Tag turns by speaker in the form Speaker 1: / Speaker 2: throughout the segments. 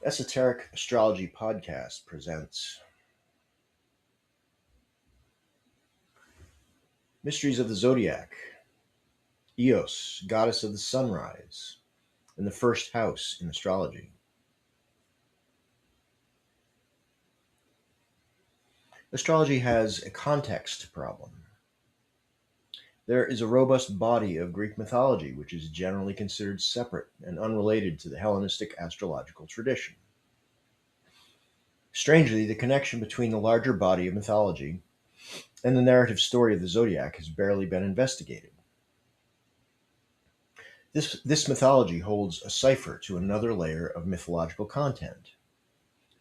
Speaker 1: Esoteric Astrology Podcast presents Mysteries of the Zodiac, EOS, Goddess of the Sunrise, and the First House in Astrology. Astrology has a context problem. There is a robust body of Greek mythology which is generally considered separate and unrelated to the Hellenistic astrological tradition. Strangely, the connection between the larger body of mythology and the narrative story of the zodiac has barely been investigated. This mythology holds a cipher to another layer of mythological content.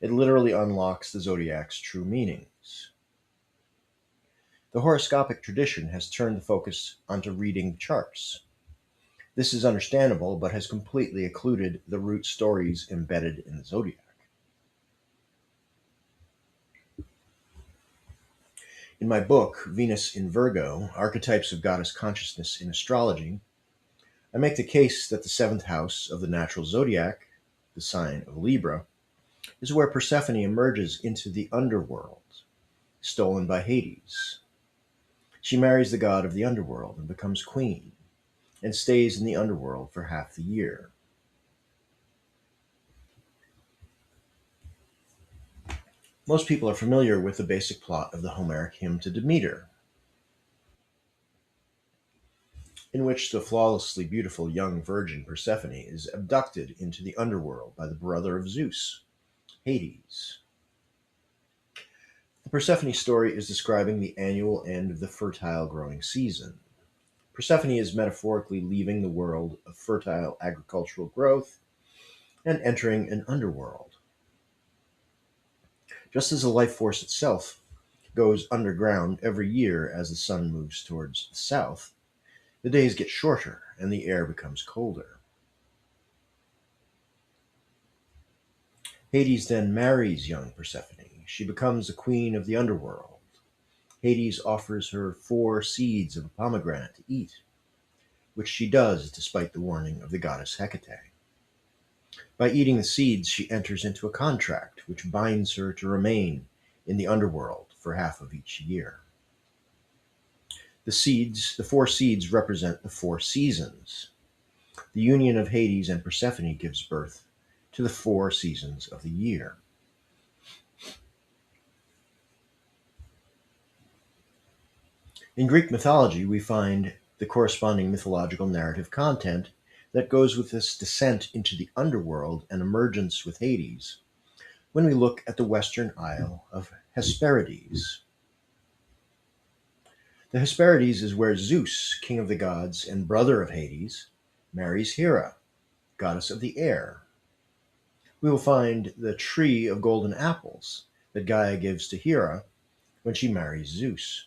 Speaker 1: It literally unlocks the zodiac's true meanings. The horoscopic tradition has turned the focus onto reading charts. This is understandable, but has completely occluded the root stories embedded in the zodiac. In my book, Venus in Virgo, Archetypes of Goddess Consciousness in Astrology, I make the case that the seventh house of the natural zodiac, the sign of Libra, is where Persephone emerges into the underworld, stolen by Hades. She marries the god of the underworld and becomes queen, and stays in the underworld for half the year. Most people are familiar with the basic plot of the Homeric hymn to Demeter, in which the flawlessly beautiful young virgin Persephone is abducted into the underworld by the brother of Zeus, Hades. The Persephone story is describing the annual end of the fertile growing season. Persephone is metaphorically leaving the world of fertile agricultural growth and entering an underworld. Just as the life force itself goes underground every year as the sun moves towards the south, the days get shorter and the air becomes colder. Hades then marries young Persephone. She becomes the queen of the underworld. Hades offers her 4 seeds of a pomegranate to eat, which she does despite the warning of the goddess Hecate. By eating the seeds, she enters into a contract which binds her to remain in the underworld for half of each year. The 4 seeds represent the 4 seasons. The union of Hades and Persephone gives birth to the 4 seasons of the year. In Greek mythology, we find the corresponding mythological narrative content that goes with this descent into the underworld and emergence with Hades when we look at the Western Isle of Hesperides. The Hesperides is where Zeus, king of the gods and brother of Hades, marries Hera, goddess of the air. We will find the tree of golden apples that Gaia gives to Hera when she marries Zeus.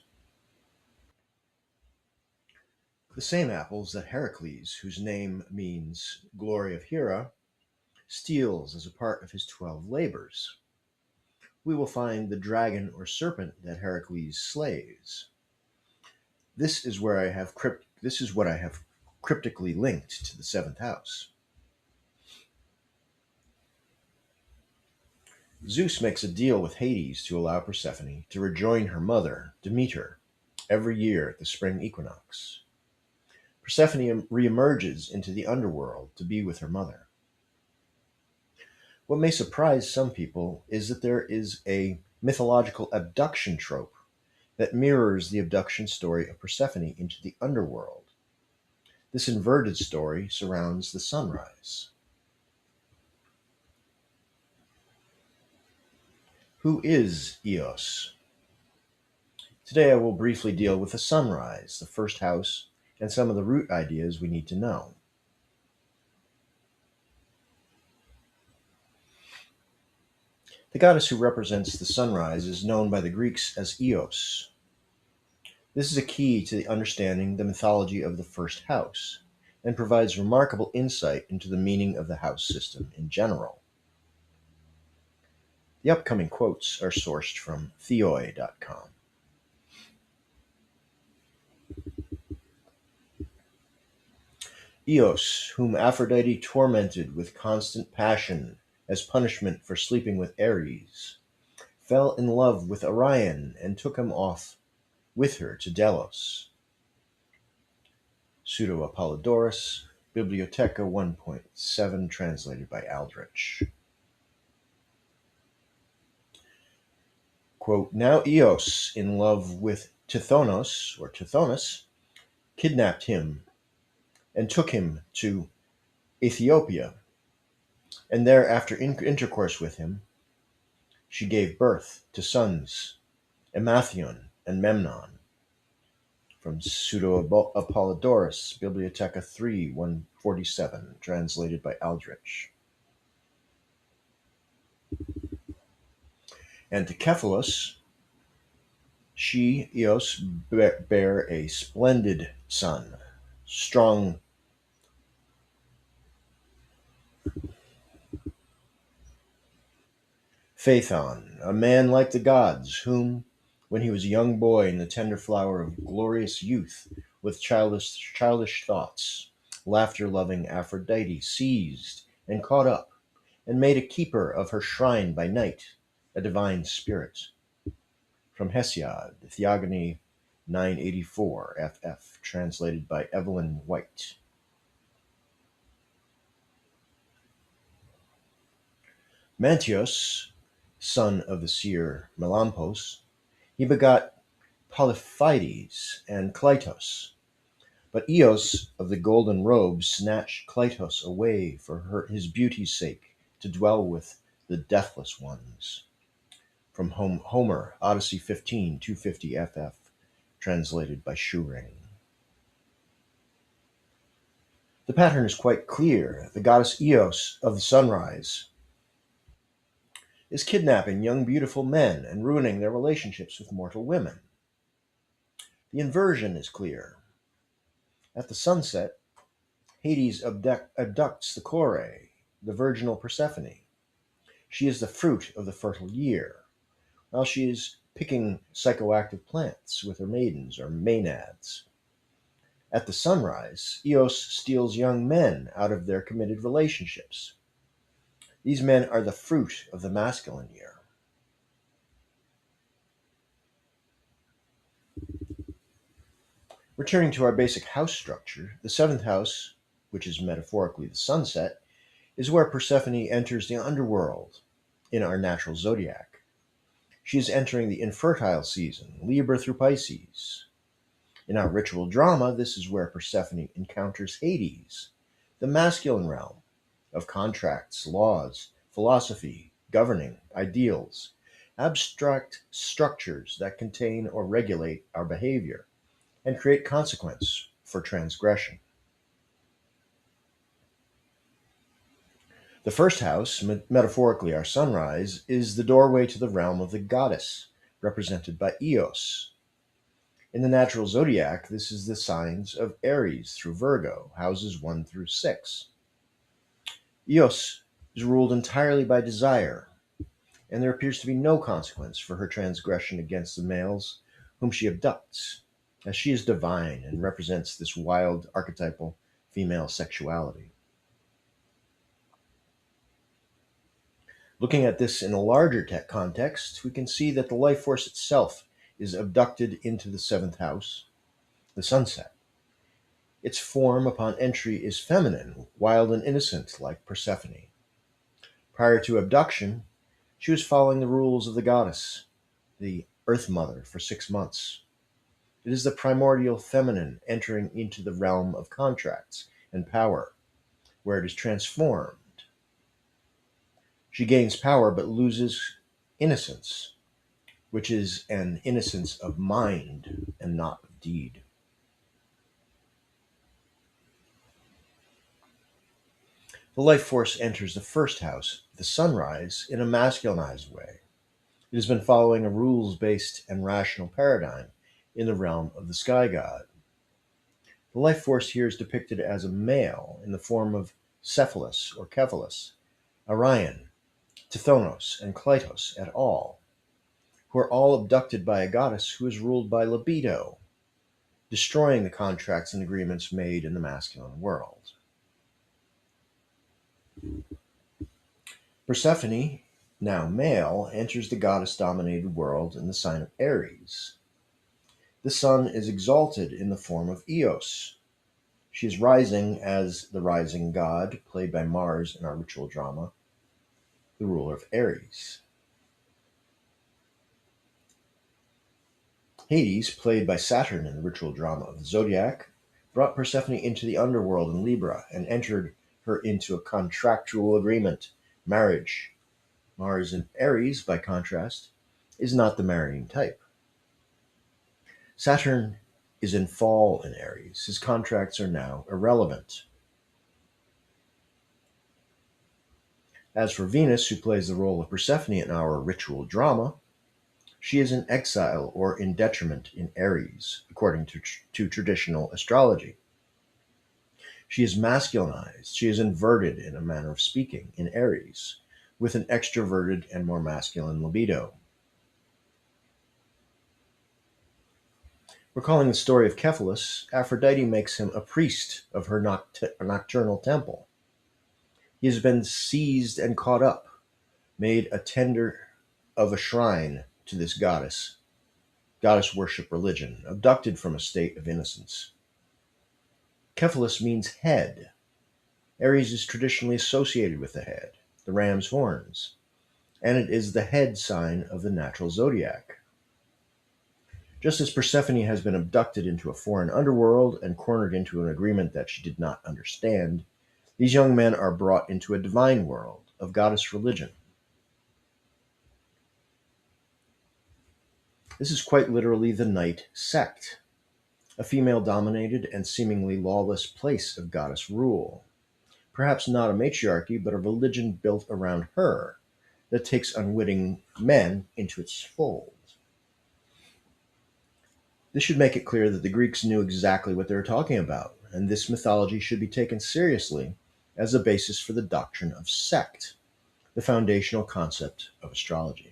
Speaker 1: The same apples that Heracles, whose name means glory of Hera, steals as a part of his 12 labors. We will find the dragon or serpent that Heracles slays. This is what I have cryptically linked to the 7th house. Zeus makes a deal with Hades to allow Persephone to rejoin her mother, Demeter, every year at the spring equinox. Persephone reemerges into the underworld to be with her mother. What may surprise some people is that there is a mythological abduction trope that mirrors the abduction story of Persephone into the underworld. This inverted story surrounds the sunrise. Who is EOS? Today I will briefly deal with the sunrise, the first house, and some of the root ideas we need to know. The goddess who represents the sunrise is known by the Greeks as EOS. This is a key to understanding the mythology of the first house, and provides remarkable insight into the meaning of the house system in general. The upcoming quotes are sourced from theoi.com. Eos, whom Aphrodite tormented with constant passion as punishment for sleeping with Ares, fell in love with Orion and took him off with her to Delos. Pseudo Apollodorus, Bibliotheca 1.7, translated by Aldrich. Quote, now Eos, in love with Tithonus, kidnapped him and took him to Ethiopia, and there, after intercourse with him, she gave birth to sons, Emathion and Memnon. From Pseudo Apollodorus, Bibliotheca 3, 147, translated by Aldrich. And to Cephalus, she, Eos, bare a splendid son, strong Phaethon, a man like the gods, whom, when he was a young boy in the tender flower of glorious youth, with childish thoughts, laughter-loving Aphrodite seized and caught up, and made a keeper of her shrine by night, a divine spirit. From Hesiod, Theogony 984 FF, translated by Evelyn White. Mantios, son of the seer Melampos, he begot Polyphides and Cleitos. But Eos of the golden robe snatched Cleitos away for his beauty's sake, to dwell with the deathless ones. From Homer, Odyssey 15, 250 FF, translated by Schuring. The pattern is quite clear. The goddess Eos of the sunrise is kidnapping young beautiful men and ruining their relationships with mortal women. The inversion is clear. At the sunset, Hades abducts the Kore, the virginal Persephone. She is the fruit of the fertile year, while she is picking psychoactive plants with her maidens or maenads. At the sunrise, Eos steals young men out of their committed relationships. These men are the fruit of the masculine year. Returning to our basic house structure, the seventh house, which is metaphorically the sunset, is where Persephone enters the underworld in our natural zodiac. She is entering the infertile season, Libra through Pisces. In our ritual drama, this is where Persephone encounters Hades, the masculine realm of contracts, laws, philosophy, governing, ideals, abstract structures that contain or regulate our behavior and create consequence for transgression. The first house, metaphorically our sunrise, is the doorway to the realm of the goddess, represented by Eos. In the natural zodiac, this is the signs of Aries through Virgo, houses 1 through 6. Eos is ruled entirely by desire, and there appears to be no consequence for her transgression against the males whom she abducts, as she is divine and represents this wild archetypal female sexuality. Looking at this in a larger context, we can see that the life force itself is abducted into the seventh house, the sunset. Its form upon entry is feminine, wild and innocent, like Persephone. Prior to abduction, she was following the rules of the goddess, the Earth Mother, for 6 months. It is the primordial feminine entering into the realm of contracts and power, where it is transformed. She gains power but loses innocence, which is an innocence of mind and not of deed. The life force enters the first house, the sunrise, in a masculinized way. It has been following a rules-based and rational paradigm in the realm of the sky god. The life force here is depicted as a male in the form of Cephalus or Cephalus, Orion, Tithonus, and Cleitos et al., who are all abducted by a goddess who is ruled by libido, destroying the contracts and agreements made in the masculine world. Persephone, now male, enters the goddess-dominated world in the sign of Aries. The sun is exalted in the form of EOS. She is rising as the rising god, played by Mars in our ritual drama, the ruler of Aries. Hades, played by Saturn in the ritual drama of the Zodiac, brought Persephone into the underworld in Libra and entered her into a contractual agreement, marriage. Mars in Aries, by contrast, is not the marrying type. Saturn is in fall in Aries. His contracts are now irrelevant. As for Venus, who plays the role of Persephone in our ritual drama, she is in exile or in detriment in Aries, according to traditional astrology. She is masculinized, she is inverted in a manner of speaking in Aries, with an extroverted and more masculine libido. Recalling the story of Cephalus, Aphrodite makes him a priest of her nocturnal temple. He has been seized and caught up, made a tender of a shrine to this goddess worship religion, abducted from a state of innocence. Cephalus means head. Aries is traditionally associated with the head, the ram's horns, and it is the head sign of the natural zodiac. Just as Persephone has been abducted into a foreign underworld and cornered into an agreement that she did not understand, these young men are brought into a divine world of goddess religion. This is quite literally the night sect, a female-dominated and seemingly lawless place of goddess rule. Perhaps not a matriarchy, but a religion built around her that takes unwitting men into its fold. This should make it clear that the Greeks knew exactly what they were talking about, and this mythology should be taken seriously as a basis for the doctrine of sect, the foundational concept of astrology.